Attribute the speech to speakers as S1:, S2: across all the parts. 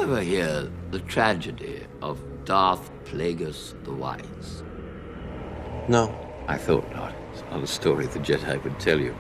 S1: ever hear the tragedy of Darth Plagueis the Wise?
S2: No.
S1: I thought not. It's not a story the Jedi would tell you.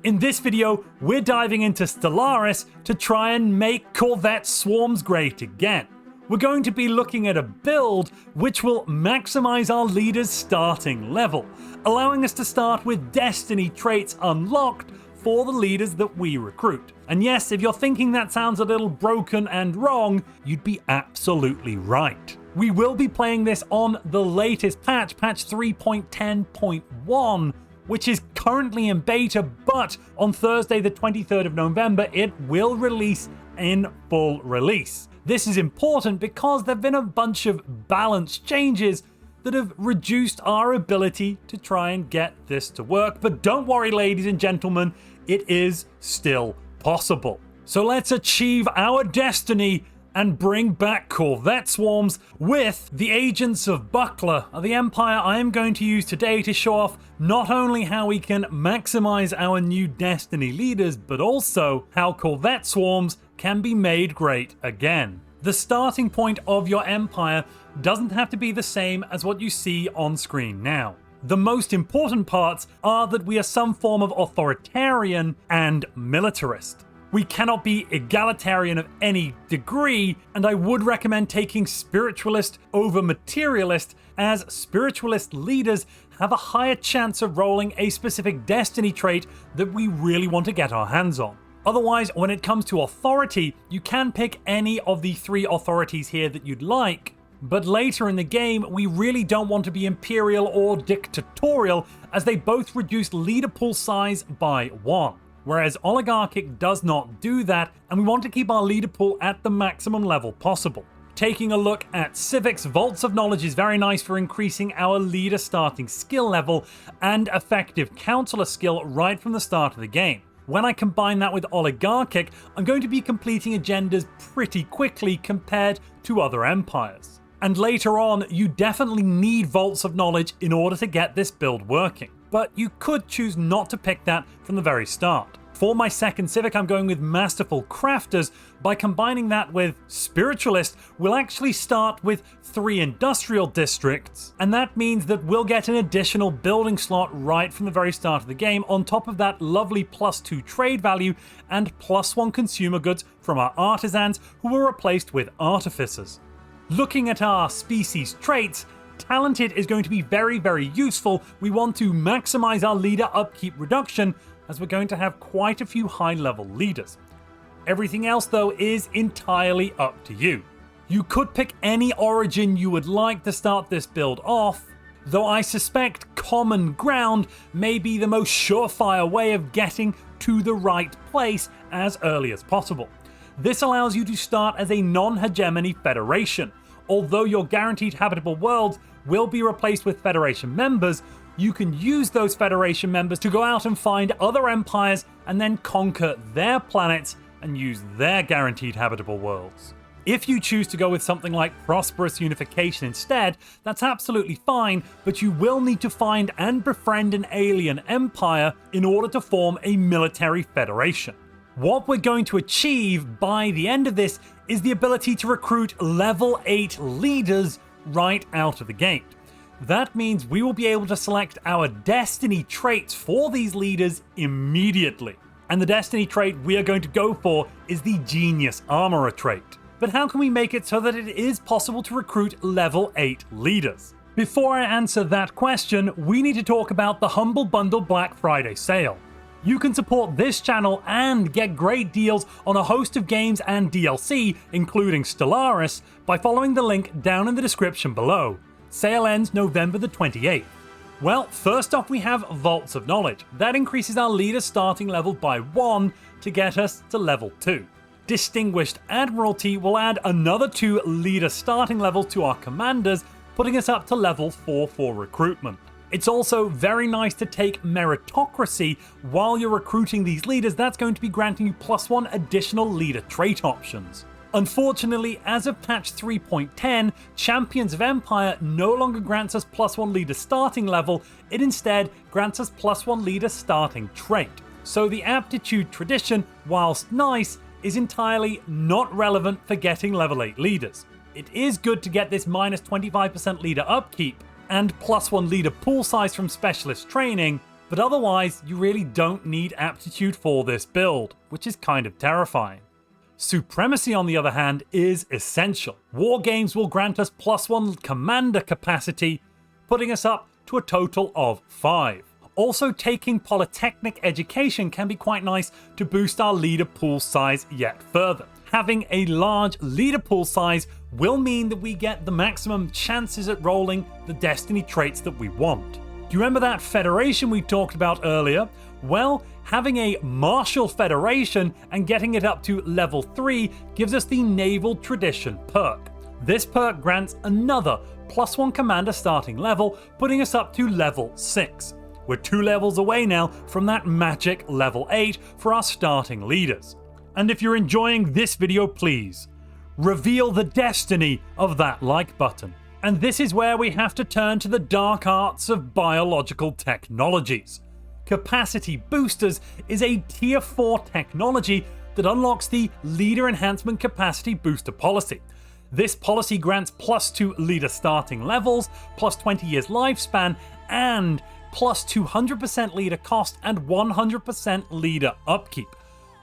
S3: In this video, we're diving into Stellaris to try and make Corvette Swarms great again. We're going to be looking at a build which will maximize our leader's starting level, allowing us to start with destiny traits unlocked for the leaders that we recruit. And yes, if you're thinking that sounds a little broken and wrong, you'd be absolutely right. We will be playing this on the latest patch, patch 3.10.1, which is currently in beta, but on Thursday the 23rd of November, it will release in full release. This is important because there have been a bunch of balance changes that have reduced our ability to try and get this to work. But don't worry, ladies and gentlemen, it is still possible. So let's achieve our destiny and bring back Corvette Swarms with the Agents of Buckler, the Empire I am going to use today to show off not only how we can maximize our new Destiny leaders, but also how Corvette Swarms can be made great again. The starting point of your Empire doesn't have to be the same as what you see on screen now. The most important parts are that we are some form of authoritarian and militarist. We cannot be egalitarian of any degree, and I would recommend taking spiritualist over materialist, as spiritualist leaders have a higher chance of rolling a specific destiny trait that we really want to get our hands on. Otherwise, when it comes to authority, you can pick any of the three authorities here that you'd like, but later in the game, we really don't want to be imperial or dictatorial, as they both reduce leader pool size by 1. Whereas oligarchic does not do that, and we want to keep our leader pool at the maximum level possible. Taking a look at civics, Vaults of Knowledge is very nice for increasing our leader starting skill level and effective counselor skill right from the start of the game. When I combine that with oligarchic, I'm going to be completing agendas pretty quickly compared to other empires. And later on, you definitely need Vaults of Knowledge in order to get this build working. But you could choose not to pick that from the very start. For my second civic, I'm going with Masterful Crafters. By combining that with Spiritualist, we'll actually start with 3 industrial districts, and that means that we'll get an additional building slot right from the very start of the game, on top of that lovely +2 trade value and +1 consumer goods from our artisans, who were replaced with artificers. Looking at our species traits, Talented is going to be very, very useful. We want to maximize our leader upkeep reduction, as we're going to have quite a few high-level leaders. Everything else, though, is entirely up to you. You could pick any origin you would like to start this build off, though I suspect Common Ground may be the most surefire way of getting to the right place as early as possible. This allows you to start as a non-hegemony federation. Although your guaranteed habitable worlds will be replaced with Federation members, you can use those Federation members to go out and find other empires and then conquer their planets and use their guaranteed habitable worlds. If you choose to go with something like Prosperous Unification instead, that's absolutely fine, but you will need to find and befriend an alien empire in order to form a military federation. What we're going to achieve by the end of this is the ability to recruit level 8 leaders right out of the gate. That means we will be able to select our destiny traits for these leaders immediately. And the destiny trait we are going to go for is the Genius Armorer trait. But how can we make it so that it is possible to recruit level 8 leaders? Before I answer that question, we need to talk about the Humble Bundle Black Friday sale. You can support this channel and get great deals on a host of games and DLC, including Stellaris, by following the link down in the description below. Sale ends November the 28th. Well, first off we have Vaults of Knowledge. That increases our leader starting level by 1 to get us to level 2. Distinguished Admiralty will add another 2 leader starting levels to our commanders, putting us up to level 4 for recruitment. It's also very nice to take Meritocracy while you're recruiting these leaders. That's going to be granting you +1 additional leader trait options. Unfortunately, as of patch 3.10, Champions of Empire no longer grants us +1 leader starting level, it instead grants us +1 leader starting trait. So the aptitude tradition, whilst nice, is entirely not relevant for getting level 8 leaders. It is good to get this minus 25% leader upkeep and plus 1 leader pool size from specialist training, but otherwise you really don't need aptitude for this build, which is kind of terrifying. Supremacy, on the other hand, is essential. War games will grant us plus 1 commander capacity, putting us up to a total of 5. Also, taking Polytechnic education can be quite nice to boost our leader pool size yet further. Having a large leader pool size will mean that we get the maximum chances at rolling the destiny traits that we want. Do you remember that Federation we talked about earlier? Well, having a Martial Federation and getting it up to level 3 gives us the Naval Tradition perk. This perk grants another plus 1 commander starting level, putting us up to level 6. We're 2 levels away now from that magic level 8 for our starting leaders. And if you're enjoying this video, please reveal the destiny of that like button. And this is where we have to turn to the dark arts of biological technologies. Capacity Boosters is a tier 4 technology that unlocks the Leader Enhancement Capacity Booster policy. This policy grants plus 2 leader starting levels, plus 20 years lifespan, and plus 200% leader cost and 100% leader upkeep.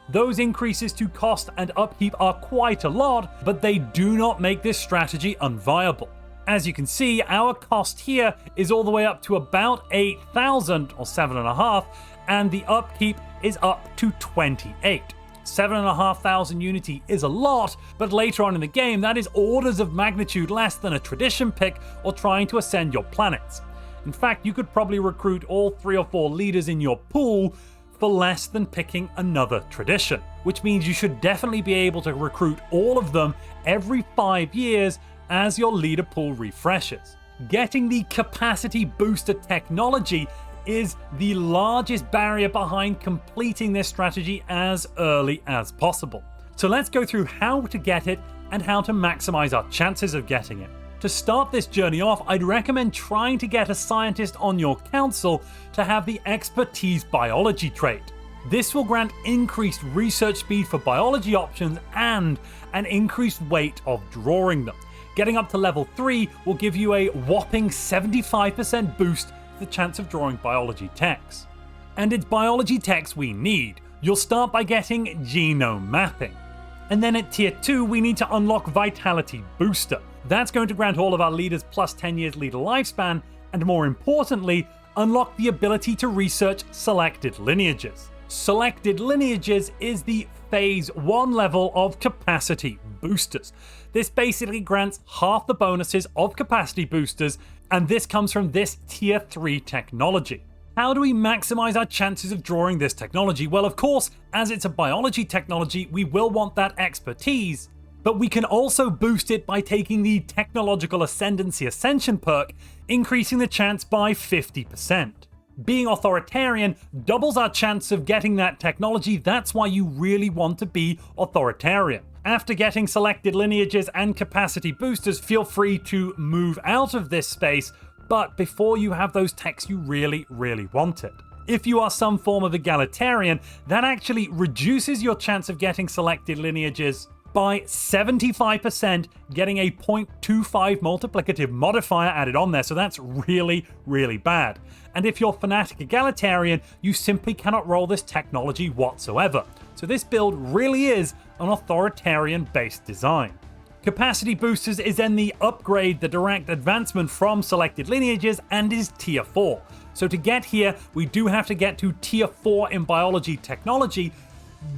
S3: Those increases to cost and upkeep are quite a lot, but they do not make this strategy unviable. As you can see, our cost here is all the way up to about 8,000 or 7.5, and the upkeep is up to 28. 7,500 unity is a lot, but later on in the game that is orders of magnitude less than a tradition pick or trying to ascend your planets. In fact, you could probably recruit all 3 or 4 leaders in your pool for less than picking another tradition, which means you should definitely be able to recruit all of them every 5 years as your leader pool refreshes. Getting the capacity booster technology is the largest barrier behind completing this strategy as early as possible. So let's go through how to get it and how to maximize our chances of getting it. To start this journey off, I'd recommend trying to get a scientist on your council to have the expertise biology trait. This will grant increased research speed for biology options and an increased weight of drawing them. Getting up to level 3 will give you a whopping 75% boost to the chance of drawing biology techs. And it's biology techs we need. You'll start by getting genome mapping. And then at tier 2 we need to unlock Vitality Booster. That's going to grant all of our leaders plus 10 years leader lifespan, and more importantly, unlock the ability to research selected lineages. Selected lineages is the phase 1 level of capacity boosters. This basically grants half the bonuses of capacity boosters, and this comes from this tier 3 technology. How do we maximize our chances of drawing this technology? Well, of course, as it's a biology technology, we will want that expertise, but we can also boost it by taking the Technological Ascendancy Ascension perk, increasing the chance by 50%. Being authoritarian doubles our chance of getting that technology. That's why you really want to be authoritarian. After getting selected lineages and capacity boosters, feel free to move out of this space, but before you have those techs, you really want it. If you are some form of egalitarian, that actually reduces your chance of getting selected lineages by 75%, getting a 0.25 multiplicative modifier added on there, so that's really bad. And if you're fanatic egalitarian, you simply cannot roll this technology whatsoever. So this build really is an authoritarian-based design. Capacity Boosters is then the upgrade, the direct advancement from selected lineages, and is tier 4. So to get here, we do have to get to tier 4 in biology technology,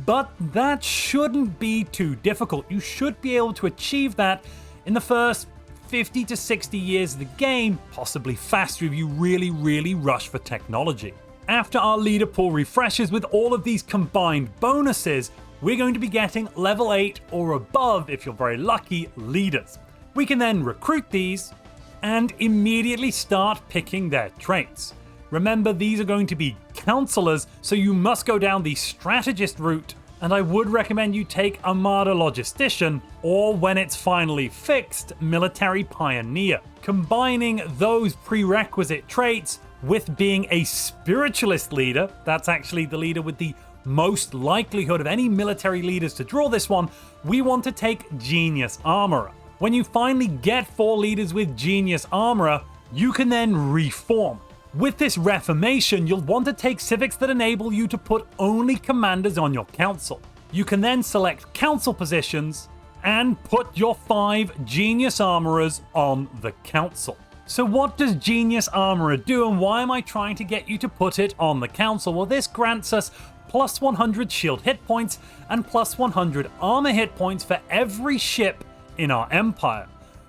S3: but that shouldn't be too difficult. You should be able to achieve that in the first 50 to 60 years of the game, possibly faster if you really rush for technology. After our leader pool refreshes with all of these combined bonuses, we're going to be getting level 8 or above, if you're very lucky, leaders. We can then recruit these and immediately start picking their traits. Remember, these are going to be counselors, so you must go down the strategist route, and I would recommend you take Armada Logistician, or when it's finally fixed, Military Pioneer. Combining those prerequisite traits with being a spiritualist leader, that's actually the leader with the most likelihood of any military leaders to draw this one, we want to take Genius Armorer. When you finally get 4 leaders with Genius Armorer, you can then reform. With this reformation, you'll want to take civics that enable you to put only commanders on your council. You can then select council positions and put your 5 Genius Armorers on the council. So what does Genius Armorer do, and why am I trying to get you to put it on the council? Well, this grants us plus 100 shield hit points and plus 100 armor hit points for every ship in our empire.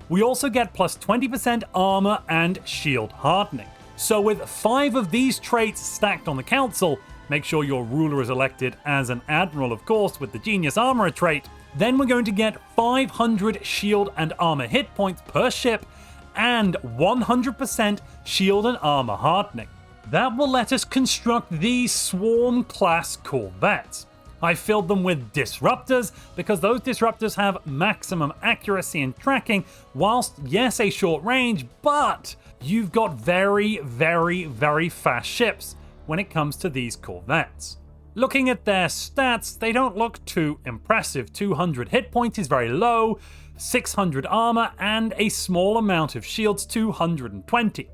S3: We also get plus 20% armor and shield hardening. So with 5 of these traits stacked on the council, make sure your ruler is elected as an admiral, of course, with the Genius Armorer trait, then we're going to get 500 shield and armor hit points per ship and 100% shield and armor hardening. That will let us construct these Swarm class Corvettes. I filled them with disruptors because those disruptors have maximum accuracy and tracking, whilst yes, a short range, but you've got very, very, very fast ships when it comes to these Corvettes. Looking at their stats, they don't look too impressive. 200 hit points is very low, 600 armor, and a small amount of shields, 220.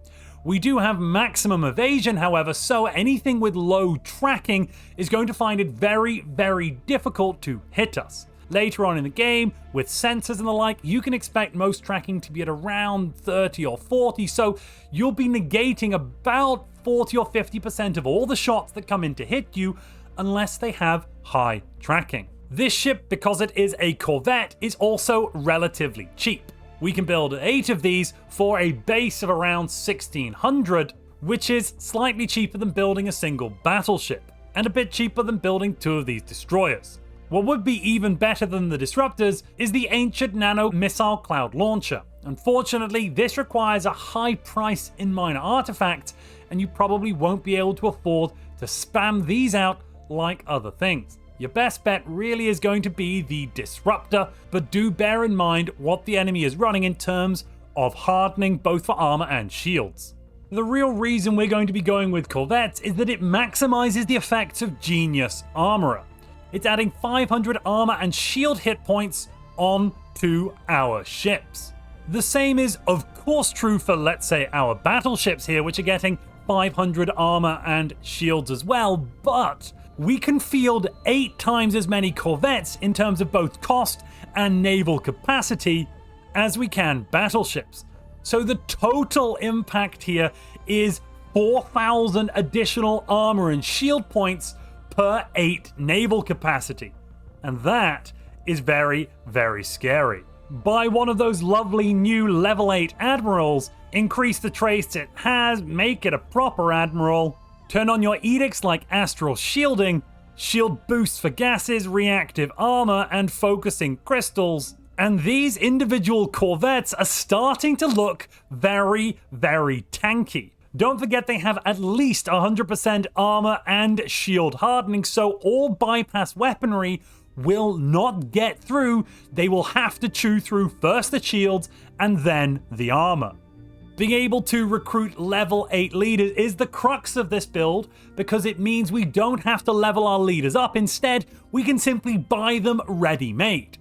S3: We do have maximum evasion, however, so anything with low tracking is going to find it very, very difficult to hit us. Later on in the game, with sensors and the like, you can expect most tracking to be at around 30 or 40, so you'll be negating about 40 or 50% of all the shots that come in to hit you, unless they have high tracking. This ship, because it is a Corvette, is also relatively cheap. We can build 8 of these for a base of around 1600, which is slightly cheaper than building a single battleship, and a bit cheaper than building 2 of these destroyers. What would be even better than the disruptors is the ancient nano missile cloud launcher. Unfortunately, this requires a high price in minor artifacts, and you probably won't be able to afford to spam these out like other things. Your best bet really is going to be the disruptor, but do bear in mind what the enemy is running in terms of hardening both for armor and shields. The real reason we're going to be going with Corvettes is that it maximizes the effects of Genius Armorer. It's adding 500 armor and shield hit points onto our ships. The same is of course true for, let's say, our battleships here, which are getting 500 armor and shields as well, but we can field 8 times as many Corvettes in terms of both cost and naval capacity as we can battleships. So the total impact here is 4,000 additional armor and shield points per 8 naval capacity. And that is very, very scary. Buy one of those lovely new level 8 admirals, increase the traits it has, make it a proper admiral, turn on your edicts like astral shielding, shield boosts for gases, reactive armor, and focusing crystals, and these individual Corvettes are starting to look very, very tanky. Don't forget they have at least 100% armor and shield hardening, so all bypass weaponry will not get through. They will have to chew through first the shields and then the armor. Being able to recruit level 8 leaders is the crux of this build because it means we don't have to level our leaders up. Instead, we can simply buy them ready-made.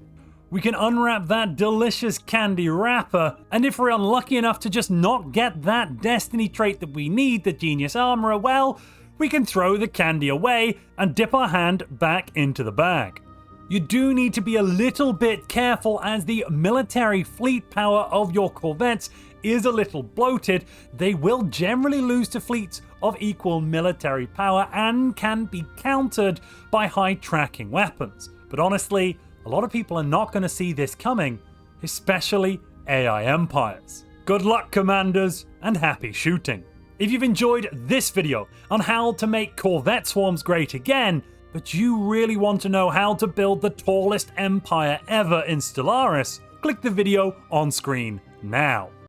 S3: We can unwrap that delicious candy wrapper, and if we're unlucky enough to just not get that destiny trait that we need, the Genius Armorer, well, we can throw the candy away and dip our hand back into the bag. You do need to be a little bit careful as the military fleet power of your Corvettes is a little bloated. They will generally lose to fleets of equal military power and can be countered by high tracking weapons. But honestly, a lot of people are not going to see this coming, especially AI empires. Good luck, commanders, and happy shooting. If you've enjoyed this video on how to make Corvette Swarms great again, but you really want to know how to build the tallest empire ever in Stellaris, click the video on screen now.